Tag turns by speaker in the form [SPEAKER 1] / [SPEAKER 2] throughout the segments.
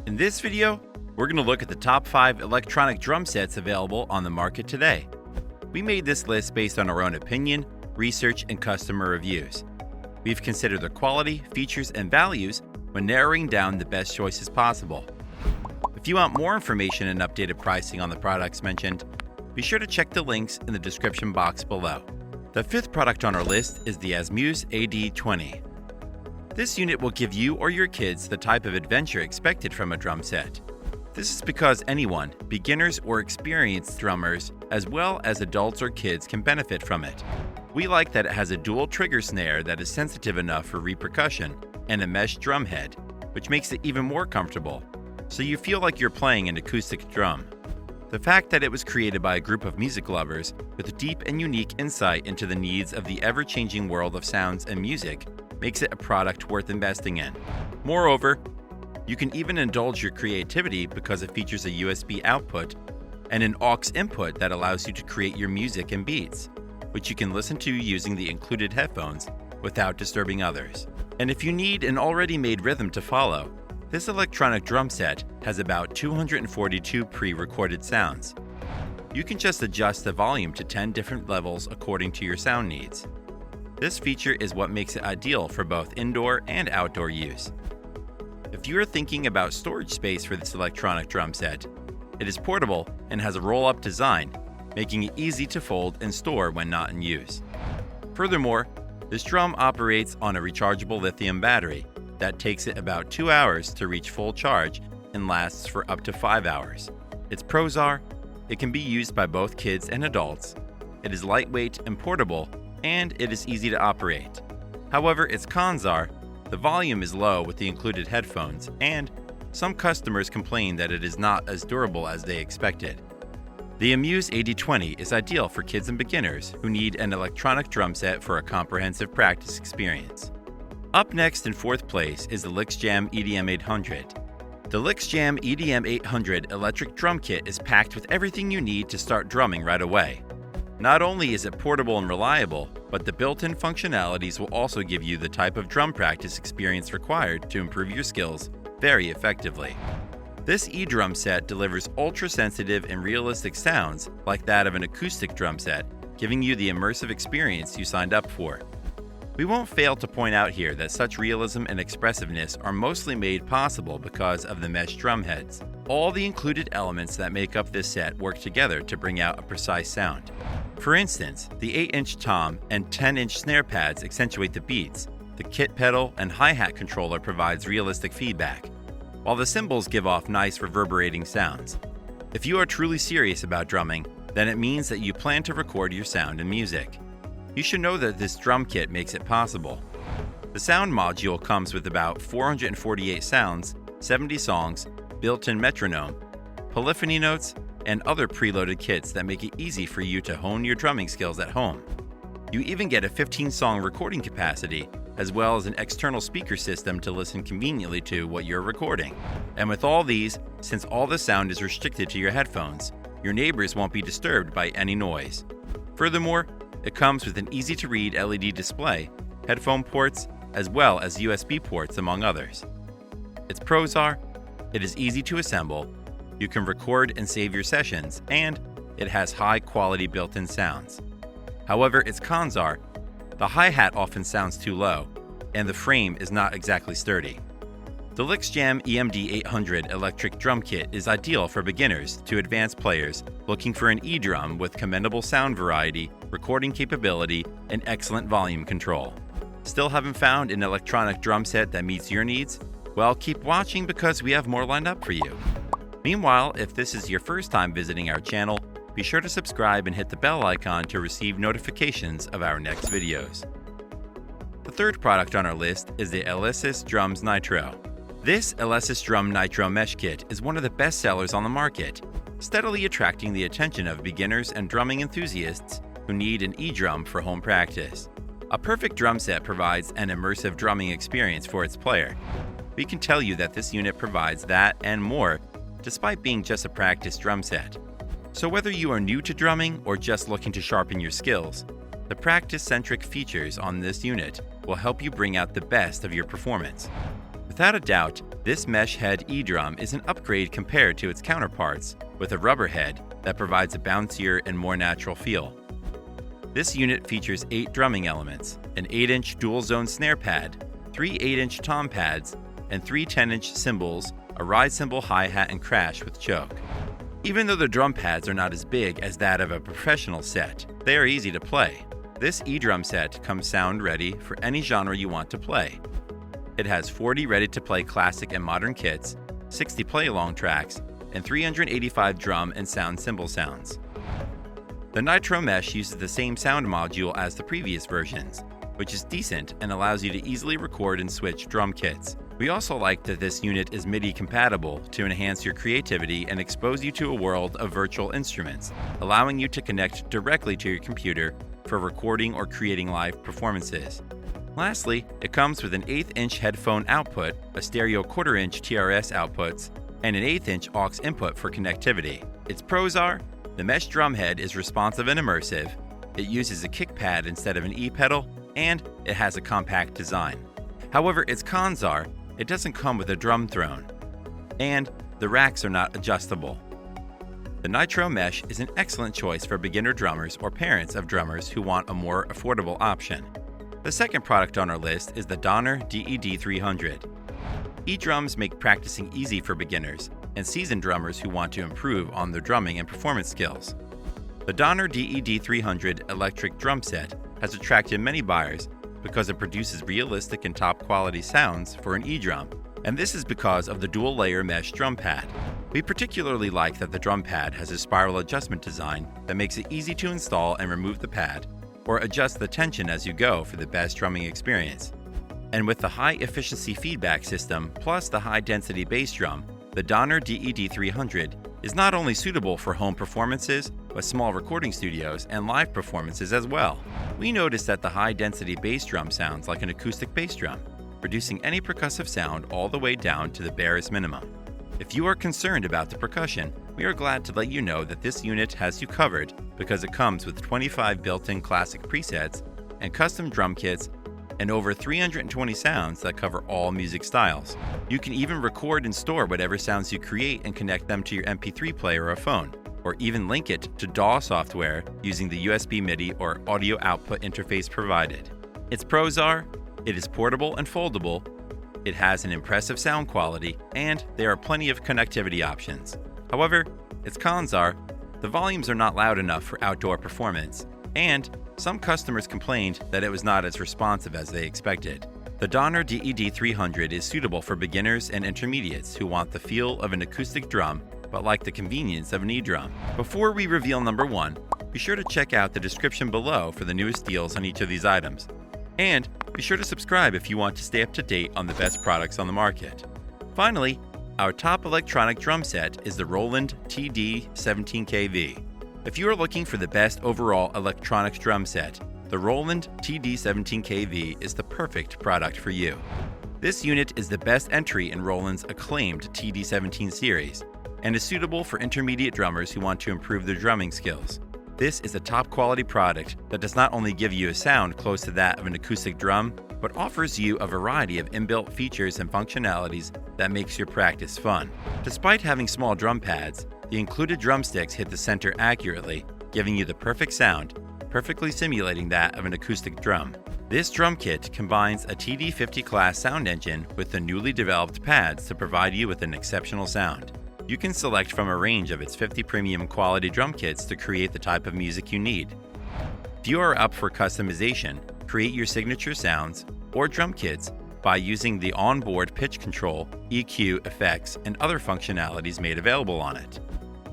[SPEAKER 1] In this video, we're going to look at the top 5 electronic drum sets available on the market today. We made this list based on our own opinion, research, and customer reviews. We've considered the quality, features, and values when narrowing down the best choices possible. If you want more information and updated pricing on the products mentioned, be sure to check the links in the description box below. The 5th product on our list is the Asmuse AD-20. This unit will give you or your kids the type of adventure expected from a drum set. This is because anyone, beginners or experienced drummers, as well as adults or kids, can benefit from it. We like that it has a dual trigger snare that is sensitive enough for repercussion and a mesh drum head, which makes it even more comfortable, so you feel like you're playing an acoustic drum. The fact that it was created by a group of music lovers with deep and unique insight into the needs of the ever-changing world of sounds and music makes it a product worth investing in. Moreover, you can even indulge your creativity because it features a USB output and an aux input that allows you to create your music and beats, which you can listen to using the included headphones without disturbing others. And if you need an already made rhythm to follow, this electronic drum set has about 242 pre-recorded sounds. You can just adjust the volume to 10 different levels according to your sound needs. This feature is what makes it ideal for both indoor and outdoor use. If you are thinking about storage space for this electronic drum set, it is portable and has a roll-up design, making it easy to fold and store when not in use. Furthermore, this drum operates on a rechargeable lithium battery that takes it about 2 hours to reach full charge and lasts for up to 5 hours. Its pros are, it can be used by both kids and adults, it is lightweight and portable, and it is easy to operate. However, its cons are, the volume is low with the included headphones, and some customers complain that it is not as durable as they expected. The Asmuse AD-20 is ideal for kids and beginners who need an electronic drum set for a comprehensive practice experience. Up next in 4th place is the LyxJam EDM800. The LyxJam EDM800 electric drum kit is packed with everything you need to start drumming right away. Not only is it portable and reliable, but the built-in functionalities will also give you the type of drum practice experience required to improve your skills very effectively. This e-drum set delivers ultra-sensitive and realistic sounds like that of an acoustic drum set, giving you the immersive experience you signed up for. We won't fail to point out here that such realism and expressiveness are mostly made possible because of the mesh drum heads. All the included elements that make up this set work together to bring out a precise sound. For instance, the 8-inch tom and 10-inch snare pads accentuate the beats, the kit pedal and hi-hat controller provides realistic feedback, while the cymbals give off nice reverberating sounds. If you are truly serious about drumming, then it means that you plan to record your sound and music. You should know that this drum kit makes it possible. The sound module comes with about 448 sounds, 70 songs, built-in metronome, polyphony notes, and other preloaded kits that make it easy for you to hone your drumming skills at home. You even get a 15-song recording capacity, as well as an external speaker system to listen conveniently to what you're recording. And with all these, since all the sound is restricted to your headphones, your neighbors won't be disturbed by any noise. Furthermore, it comes with an easy-to-read LED display, headphone ports, as well as USB ports, among others. Its pros are, it is easy to assemble, you can record and save your sessions, and it has high-quality built-in sounds. However, its cons are, the hi-hat often sounds too low, and the frame is not exactly sturdy. The LyxJam EMD800 electric drum kit is ideal for beginners to advanced players looking for an e-drum with commendable sound variety, recording capability, and excellent volume control. Still haven't found an electronic drum set that meets your needs? Well, keep watching because we have more lined up for you. Meanwhile, if this is your first time visiting our channel, be sure to subscribe and hit the bell icon to receive notifications of our next videos. The 3rd product on our list is the Alesis Drums Nitro. This Alesis Drum Nitro Mesh Kit is one of the best sellers on the market, steadily attracting the attention of beginners and drumming enthusiasts who need an e-drum for home practice. A perfect drum set provides an immersive drumming experience for its player. We can tell you that this unit provides that and more, despite being just a practice drum set. So whether you are new to drumming or just looking to sharpen your skills, the practice-centric features on this unit will help you bring out the best of your performance. Without a doubt, this mesh head E-drum is an upgrade compared to its counterparts, with a rubber head that provides a bouncier and more natural feel. This unit features 8 drumming elements, an 8-inch dual-zone snare pad, 3 8-inch tom pads, and 3 10-inch cymbals, a ride cymbal, hi-hat, and crash with choke. Even though the drum pads are not as big as that of a professional set, they are easy to play. This E-drum set comes sound ready for any genre you want to play. It has 40 ready-to-play classic and modern kits, 60 play-along tracks, and 385 drum and sound cymbal sounds. The Nitro mesh uses the same sound module as the previous versions, which is decent and allows you to easily record and switch drum kits. We also like that this unit is MIDI compatible to enhance your creativity and expose you to a world of virtual instruments, allowing you to connect directly to your computer for recording or creating live performances. Lastly, it comes with an 1/8-inch headphone output, a stereo 1/4-inch TRS outputs, and an 1/8-inch aux input for connectivity. Its pros are: the mesh drum head is responsive and immersive, it uses a kick pad instead of an E-pedal, and it has a compact design. However, its cons are: it doesn't come with a drum throne, and the racks are not adjustable. The Nitro mesh is an excellent choice for beginner drummers or parents of drummers who want a more affordable option. The second product on our list is the Donner DED-300. E-drums make practicing easy for beginners and seasoned drummers who want to improve on their drumming and performance skills. The Donner DED-300 electric drum set has attracted many buyers because it produces realistic and top-quality sounds for an E-drum, and this is because of the dual-layer mesh drum pad. We particularly like that the drum pad has a spiral adjustment design that makes it easy to install and remove the pad, or adjust the tension as you go for the best drumming experience. And with the high-efficiency feedback system plus the high-density bass drum, the Donner DED-300 is not only suitable for home performances, but small recording studios and live performances as well. We noticed that the high-density bass drum sounds like an acoustic bass drum, reducing any percussive sound all the way down to the barest minimum. If you are concerned about the percussion, we are glad to let you know that this unit has you covered because it comes with 25 built-in classic presets and custom drum kits and over 320 sounds that cover all music styles. You can even record and store whatever sounds you create and connect them to your MP3 player or phone, or even link it to DAW software using the USB MIDI or audio output interface provided. Its pros are: it is portable and foldable, it has an impressive sound quality, and there are plenty of connectivity options. However, its cons are: the volumes are not loud enough for outdoor performance, and some customers complained that it was not as responsive as they expected. The Donner DED-300 is suitable for beginners and intermediates who want the feel of an acoustic drum but like the convenience of an E-drum. Before we reveal number 1, be sure to check out the description below for the newest deals on each of these items. And be sure to subscribe if you want to stay up to date on the best products on the market. Finally, our top electronic drum set is the Roland TD-17KV. If you are looking for the best overall electronics drum set, the Roland TD-17KV is the perfect product for you. This unit is the best entry in Roland's acclaimed TD-17 series and is suitable for intermediate drummers who want to improve their drumming skills. This is a top quality product that does not only give you a sound close to that of an acoustic drum, but offers you a variety of inbuilt features and functionalities that makes your practice fun. Despite having small drum pads, the included drumsticks hit the center accurately, giving you the perfect sound, perfectly simulating that of an acoustic drum. This drum kit combines a TD-50 class sound engine with the newly developed pads to provide you with an exceptional sound. You can select from a range of its 50 premium quality drum kits to create the type of music you need. If you are up for customization, create your signature sounds or drum kits by using the onboard pitch control, EQ, effects, and other functionalities made available on it.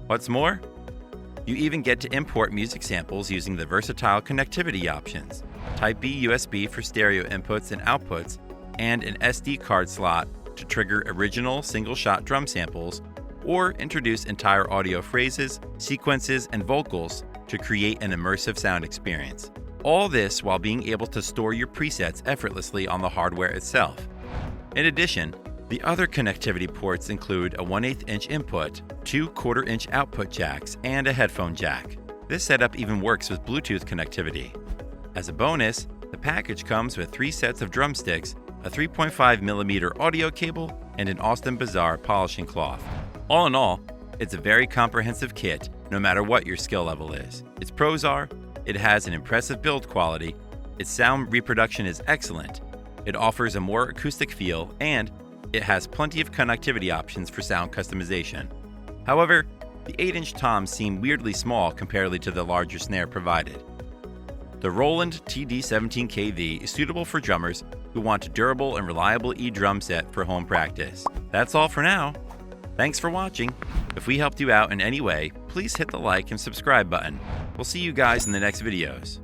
[SPEAKER 1] What's more, you even get to import music samples using the versatile connectivity options, Type-B USB for stereo inputs and outputs, and an SD card slot to trigger original single-shot drum samples, or introduce entire audio phrases, sequences, and vocals to create an immersive sound experience. All this while being able to store your presets effortlessly on the hardware itself. In addition, the other connectivity ports include a 1/8-inch input, 2 1/4-inch output jacks, and a headphone jack. This setup even works with Bluetooth connectivity. As a bonus, the package comes with 3 sets of drumsticks a 3.5mm audio cable, and an Austin Bazaar polishing cloth. All in all, it's a very comprehensive kit no matter what your skill level is. Its pros are, it has an impressive build quality, its sound reproduction is excellent, it offers a more acoustic feel, and it has plenty of connectivity options for sound customization. However, the 8-inch toms seem weirdly small comparatively to the larger snare provided. The Roland TD-17KV is suitable for drummers who want a durable and reliable e-drum set for home practice. That's all for now. Thanks for watching. If we helped you out in any way, please hit the like and subscribe button. We'll see you guys in the next videos.